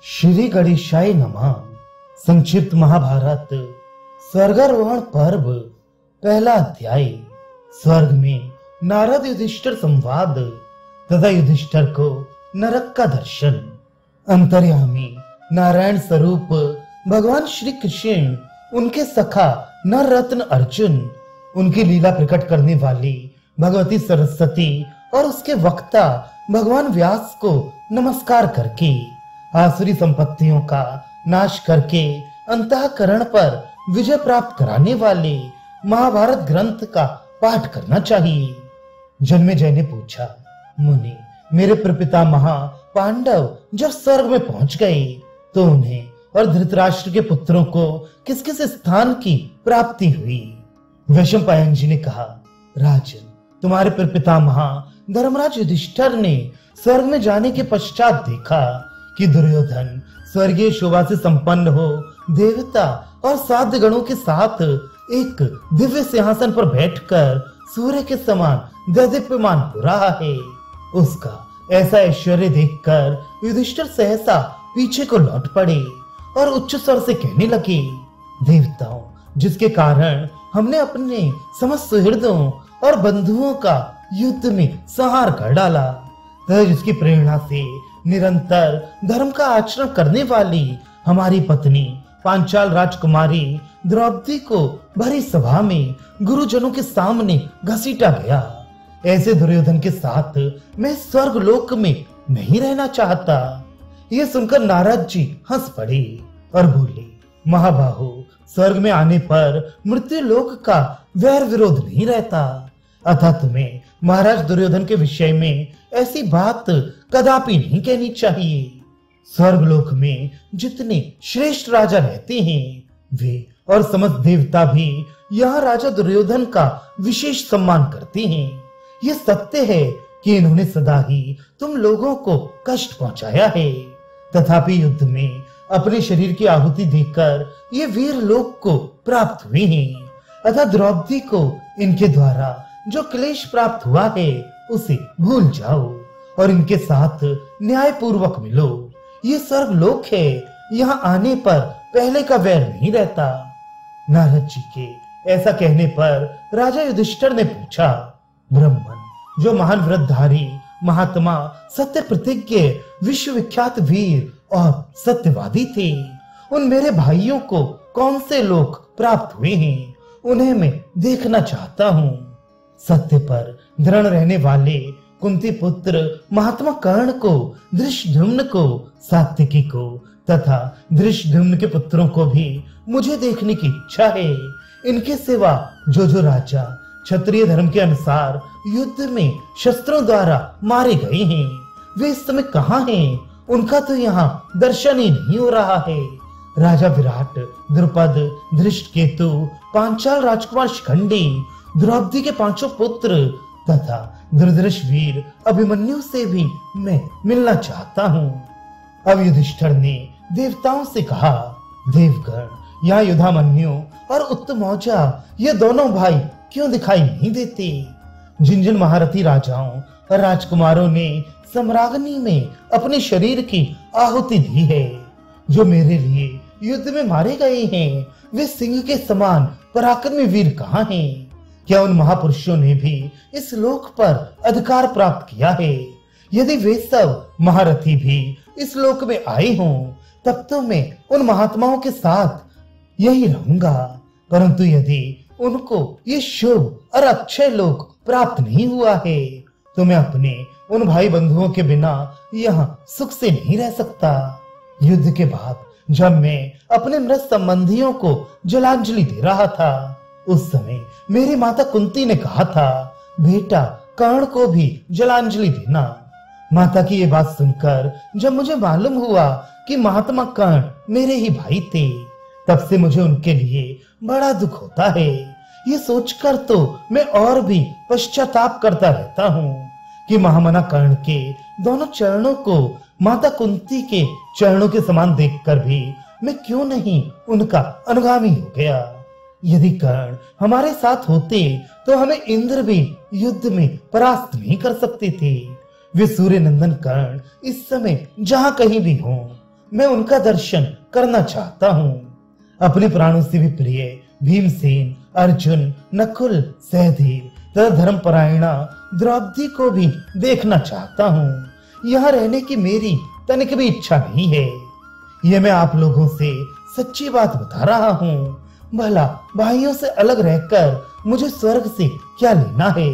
श्री गणेशाय नमः। संक्षिप्त महाभारत स्वर्गारोहण पर्व पहला अध्याय। स्वर्ग में नारद युधिष्ठिर संवाद तथा युधिष्ठिर को नरक का दर्शन। अंतर्यामी नारायण स्वरूप भगवान श्री कृष्ण, उनके सखा नर रत्न अर्जुन, उनकी लीला प्रकट करने वाली भगवती सरस्वती और उसके वक्ता भगवान व्यास को नमस्कार करके आसुरी संपत्तियों का नाश करके अंतःकरण पर विजय प्राप्त कराने वाले महाभारत ग्रंथ का पाठ करना चाहिए। जन्मेजय ने पूछा, मुनि, मेरे प्रपितामह पांडव जब स्वर्ग में पहुंच गए तो उन्हें और धृतराष्ट्र के पुत्रों को किस किस स्थान की प्राप्ति हुई? वैशंपायन जी ने कहा, राजन, तुम्हारे प्रपितामह धर्मराज युधिष्ठिर ने स्वर्ग में जाने के पश्चात देखा कि दुर्योधन स्वर्गीय शोभा से संपन्न हो देवता और साध्य गणों के साथ एक दिव्य सिंहासन पर बैठकर सूर्य के समान देदीप्यमान हो रहा है। उसका ऐसा ऐश्वर्य देखकर युधिष्ठिर सहसा पीछे को लौट पड़े और उच्च स्वर से कहने लगे, देवताओं, जिसके कारण हमने अपने समस्त सुहृदों और बंधुओं का युद्ध में संहार कर डाला, तथा जिसकी प्रेरणा से निरंतर धर्म का आचरण करने वाली हमारी पत्नी पांचाल राजकुमारी द्रौपदी को भरी सभा में गुरुजनों के सामने घसीटा गया, ऐसे दुर्योधन के साथ मैं स्वर्ग लोक में नहीं रहना चाहता। यह सुनकर नारद जी हंस पड़े और बोले, महाबाहो, स्वर्ग में आने पर मृत्यु लोक का वैर विरोध नहीं रहता, अतः तुम्हें महाराज दुर्योधन के विषय में ऐसी बात कदापि नहीं कहनी चाहिए। स्वर्ग लोक में जितने श्रेष्ठ राजा रहते हैं वे और समस्त देवता भी यहाँ राजा दुर्योधन का विशेष सम्मान करते हैं। यह सत्य है कि इन्होंने सदा ही तुम लोगों को कष्ट पहुंचाया है, तथापि युद्ध में अपने शरीर की आहुति देकर ये वीर लोक को प्राप्त हुए हैं, अतः द्रौपदी को इनके द्वारा जो क्लेश प्राप्त हुआ है उसे भूल जाओ और इनके साथ न्याय पूर्वक मिलो। ये स्वर्ग लोक है, यहाँ आने पर पहले का वैर नहीं रहता। नारद जी के ऐसा कहने पर राजा युधिष्ठिर ने पूछा, ब्राह्मण, जो महान व्रतधारी महात्मा सत्य प्रतिज्ञ विश्वविख्यात वीर और सत्यवादी थे, उन मेरे भाइयों को कौन से लोक प्राप्त हुए हैं, उन्हें मैं देखना चाहता हूँ। सत्य पर दृढ़ रहने वाले कुंती पुत्र महात्मा कर्ण को, धृष्टद्युम्न को, सात्विकी को तथा धृष्टद्युम्न के पुत्रों को भी मुझे देखने की इच्छा है। इनके सिवा जो राजा क्षत्रिय धर्म के अनुसार युद्ध में शस्त्रों द्वारा मारे गए हैं वे इस समय कहाँ हैं? उनका तो यहाँ दर्शन ही नहीं हो रहा है। राजा विराट, द्रुपद, धृष्टकेतु, पांचाल राजकुमार शिखंडी, द्रौपदी के पांचों पुत्र तथा दुर्धर्ष वीर अभिमन्यु से भी मैं मिलना चाहता हूँ। अब युधिष्ठिर ने देवताओं से कहा, देवगण, यहाँ युधामन्यु और उत्तमौजा ये दोनों भाई क्यों दिखाई नहीं देते? जिन जिन महारथी राजाओं और राजकुमारों ने सम्राग्नि में अपने शरीर की आहुति दी है, जो मेरे लिए युद्ध में मारे गए हैं, वे सिंह के समान पराक्रमी वीर कहाँ हैं? क्या उन महापुरुषों ने भी इस लोक पर अधिकार प्राप्त किया है? यदि वे सब महारथी भी इस लोक में आए हों तब तो मैं उन महात्माओं के साथ यही रहूंगा, परंतु यदि उनको ये शुभ और अक्षय लोक प्राप्त नहीं हुआ है तो मैं अपने उन भाई बंधुओं के बिना यहाँ सुख से नहीं रह सकता। युद्ध के बाद जब मैं अपने मृत संबंधियों को जलांजलि दे रहा था उस समय मेरी माता कुंती ने कहा था, बेटा, कर्ण को भी जलांजलि देना। माता की ये बात सुनकर जब मुझे मालूम हुआ कि महात्मा कर्ण मेरे ही भाई थे, तब से मुझे उनके लिए बड़ा दुख होता है। ये सोचकर तो मैं और भी पश्चाताप करता रहता हूँ कि महामना कर्ण के दोनों चरणों को माता कुंती के चरणों के समान देखकर भी मैं क्यों नहीं उनका अनुगामी हो गया। यदि कर्ण हमारे साथ होते तो हमें इंद्र भी युद्ध में परास्त नहीं कर सकते थे। वे सूर्य नंदन कर्ण इस समय जहाँ कहीं भी हों मैं उनका दर्शन करना चाहता हूँ। अपने प्राणों से भी प्रिय भीमसेन, अर्जुन, नकुल, सहदेव तथा धर्मपरायणा द्रौपदी को भी देखना चाहता हूँ। यहाँ रहने की मेरी तनिक भी इच्छा नहीं है। ये मैं आप लोगों से सच्ची बात बता रहा हूँ। भला भाइयों से अलग रहकर मुझे स्वर्ग से क्या लेना है?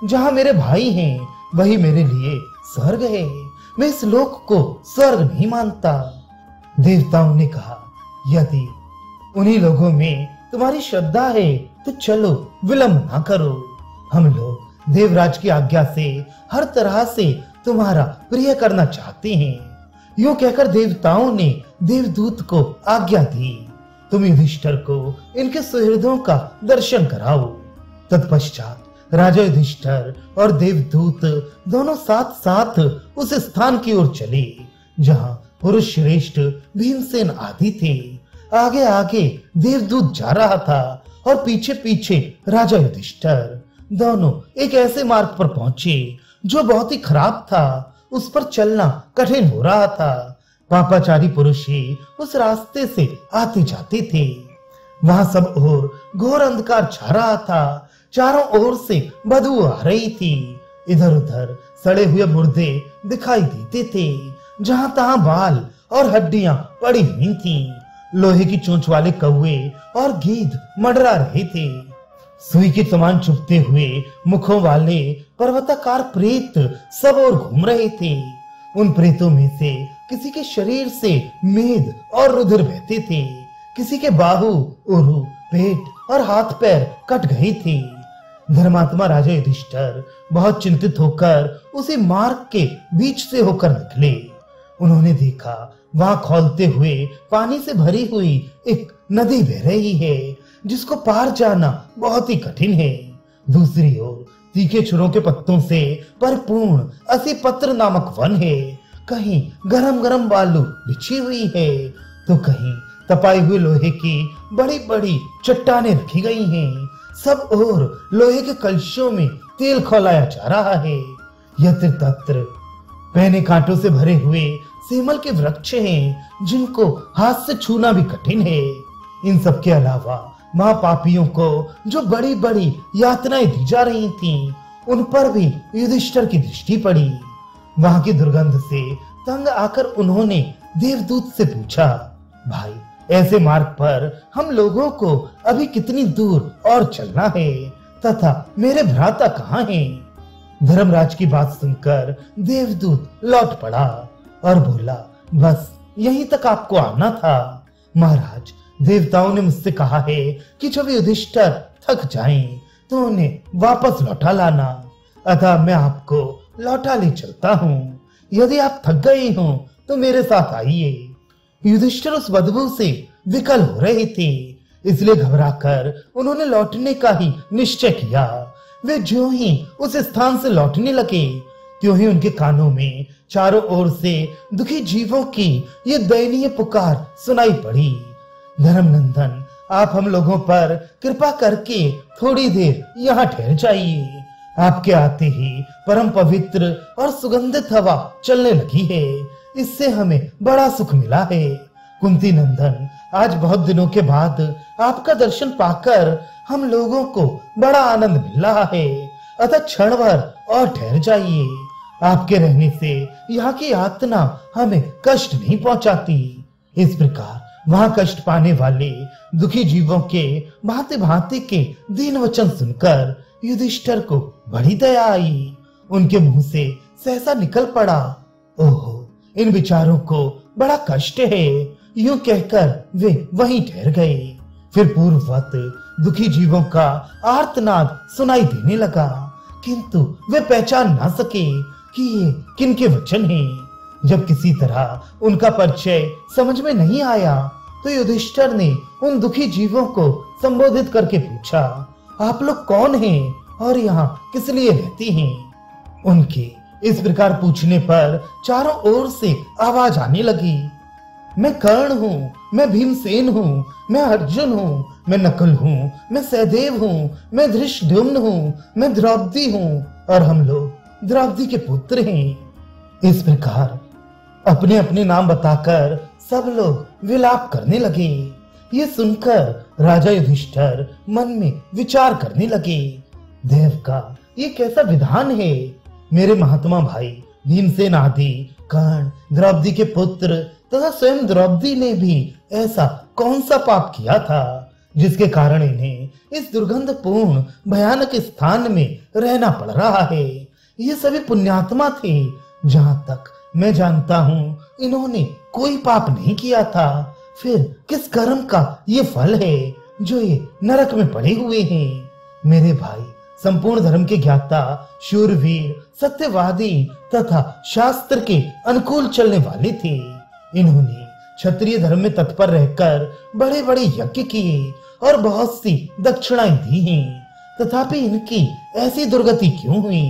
जहाँ मेरे भाई हैं वही मेरे लिए स्वर्ग है। मैं इस लोक को स्वर्ग नहीं मानता। देवताओं ने कहा, यदि उन्हीं लोगों में तुम्हारी श्रद्धा है तो चलो विलंब ना करो। हम लोग देवराज की आज्ञा से हर तरह से तुम्हारा प्रिय करना चाहते हैं। यूं कहकर देवताओं ने देवदूत को आज्ञा दी, तुम युधिष्ठिर को इनके सुहृदों का दर्शन कराओ। तत्पश्चात राजा युधिष्ठिर और देवदूत दोनों साथ साथ उस स्थान की ओर चले जहां पुरुष श्रेष्ठ भीमसेन आदि थे। आगे आगे देवदूत जा रहा था और पीछे पीछे राजा युधिष्ठिर। दोनों एक ऐसे मार्ग पर पहुंचे जो बहुत ही खराब था। उस पर चलना कठिन हो रहा था। पापाचारी पुरुष ही उस रास्ते से आते जाते थे। वहां सब ओर घोर अंधकार छा रहा था। चारों ओर से बदबू आ रही थी। इधर उधर सड़े हुए मुर्दे दिखाई देते थे। जहां तहां बाल और हड्डियां पड़ी हुई थीं। लोहे की चोंच वाले कौवे और गीद मंडरा रहे थे। सुई के समान चुभते हुए मुखों वाले पर्वताकार प्रेत सब ओर घूम रहे थे। उन प्रेतों में से किसी के शरीर से मेद और रुधिर बहते थे। किसी के बाहु, उरु, पेट और हाथ पैर कट गए थे। धर्मात्मा राजा युधिष्ठिर बहुत चिंतित होकर उसी मार्ग के बीच से होकर निकले। उन्होंने देखा वहां खौलते हुए पानी से भरी हुई एक नदी बह रही है जिसको पार जाना बहुत ही कठिन है। दूसरी ओर तीखे छुरों के पत्तों से परिपूर्ण असी पत्र नामक वन है। कहीं गरम गरम बालू बिछी हुई है तो कहीं तपाई हुई लोहे की बड़ी बड़ी चट्टानें रखी गई हैं। सब ओर लोहे के कलशों में तेल खौलाया जा रहा है। यत्र तत्र पहने कांटों से भरे हुए सेमल के वृक्ष हैं जिनको हाथ से छूना भी कठिन है। इन सब के अलावा महापापियों को जो बड़ी बड़ी यातनाएं दी जा रही थीं, उन पर भी युधिष्ठिर की दृष्टि पड़ी। वहां की दुर्गंध से तंग आकर उन्होंने देवदूत से पूछा, भाई ऐसे मार्ग पर हम लोगों को अभी कितनी दूर और चलना है तथा मेरे भ्राता कहाँ हैं? धर्मराज की बात सुनकर देवदूत लौट पड़ा और बोला, बस यहीं तक आपको आना था। महाराज, देवताओं ने मुझसे कहा है कि जब युधिष्ठिर थक जाएं तो उन्हें वापस लौटा लाना। अतः मैं आपको लौटा ले चलता हूँ। यदि आप थक गए हो तो मेरे साथ आइए। युधिष्ठिर उस बदबू से विकल हो रहे थे, इसलिए घबराकर उन्होंने लौटने का ही निश्चय किया। वे ज्यों ही उस स्थान से लौटने लगे त्यों ही उनके कानों में चारों ओर से दुखी जीवों की ये दयनीय पुकार सुनाई पड़ी। धर्मनंदन, आप हम लोगों पर कृपा करके थोड़ी देर यहाँ ठहर जाइए। आपके आते ही परम पवित्र और सुगंधित हवा चलने लगी है। इससे हमें बड़ा सुख मिला है। कुंती नंदन, आज बहुत दिनों के बाद आपका दर्शन पाकर हम लोगों को बड़ा आनंद मिल रहा है। अतः क्षण भर और ठहर जाइए। आपके रहने से यहाँ की यातना हमें कष्ट नहीं पहुंचाती। इस प्रकार वहां कष्ट पाने वाले दुखी जीवों के भांति भांति के दीन वचन सुनकर युधिष्ठिर को बड़ी दया आई। उनके मुंह से सहसा निकल पड़ा, ओहो, इन विचारों को बड़ा कष्ट है। यूं कहकर वे वहीं ठहर गए। फिर पूर्ववत दुखी जीवों का आर्तनाद सुनाई देने लगा, किंतु वे पहचान ना सके कि ये किनके वचन हैं। जब किसी तरह उनका परिचय समझ में नहीं आया तो युधिष्ठिर ने उन दुखी जीवों को संबोधित करके पूछा, आप लोग कौन हैं और यहाँ किस लिए रहते हैं? उनके इस प्रकार पूछने पर चारों ओर से आवाज आने लगी, मैं कर्ण हूँ, मैं भीमसेन हूँ, मैं अर्जुन हूँ, मैं नकुल हूँ, मैं सहदेव हूँ, मैं धृष्टद्युम्न हूँ, मैं द्रौपदी हूँ और हम लोग द्रौपदी के पुत्र हैं। इस प्रकार अपने अपने नाम बताकर सब लोग विलाप करने लगे। ये सुनकर राजा युधिष्ठिर मन में विचार करने लगे, देव का ये कैसा विधान है। मेरे महात्मा भाई भीमसेन आदि, कर्ण, द्रौपदी के पुत्र तथा स्वयं द्रौपदी ने भी ऐसा कौन सा पाप किया था जिसके कारण इन्हें इस दुर्गंधपूर्ण भयानक स्थान में रहना पड़ रहा है। ये सभी पुण्यात्मा थे, जहां तक मैं जानता हूँ इन्होंने कोई पाप नहीं किया था। फिर किस कर्म का ये फल है जो ये नरक में पड़े हुए हैं। मेरे भाई संपूर्ण धर्म के ज्ञाता, शूरवीर, सत्यवादी तथा शास्त्र के अनुकूल चलने वाले थे। इन्होंने क्षत्रिय धर्म में तत्पर रहकर बड़े बड़े यज्ञ किए और बहुत सी दक्षिणाएं दी हैं, तथापि इनकी ऐसी दुर्गति क्यों हुई।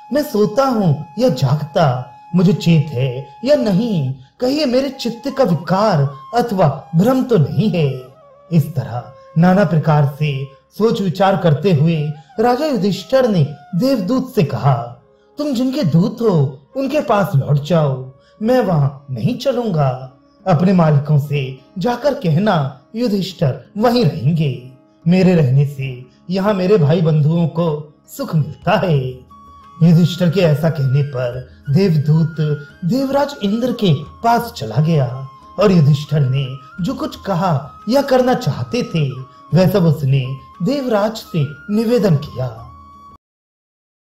मैं सोता हूँ या जागता, मुझे चेत है या नहीं, कहीं मेरे चित्त का विकार अथवा भ्रम तो नहीं है। इस तरह नाना प्रकार से सोच विचार करते हुए राजा युधिष्ठिर ने देवदूत से कहा, तुम जिनके दूत हो उनके पास लौट जाओ, मैं वहां नहीं चलूंगा। अपने मालिकों से जाकर कहना युधिष्ठिर वहीं रहेंगे। मेरे रहने से यहाँ मेरे भाई बंधुओं को सुख मिलता है। युधिष्ठिर के ऐसा कहने पर देवदूत देवराज इंद्र के पास चला गया और युधिष्ठिर ने जो कुछ कहा या करना चाहते थे वह सब उसने देवराज से निवेदन किया।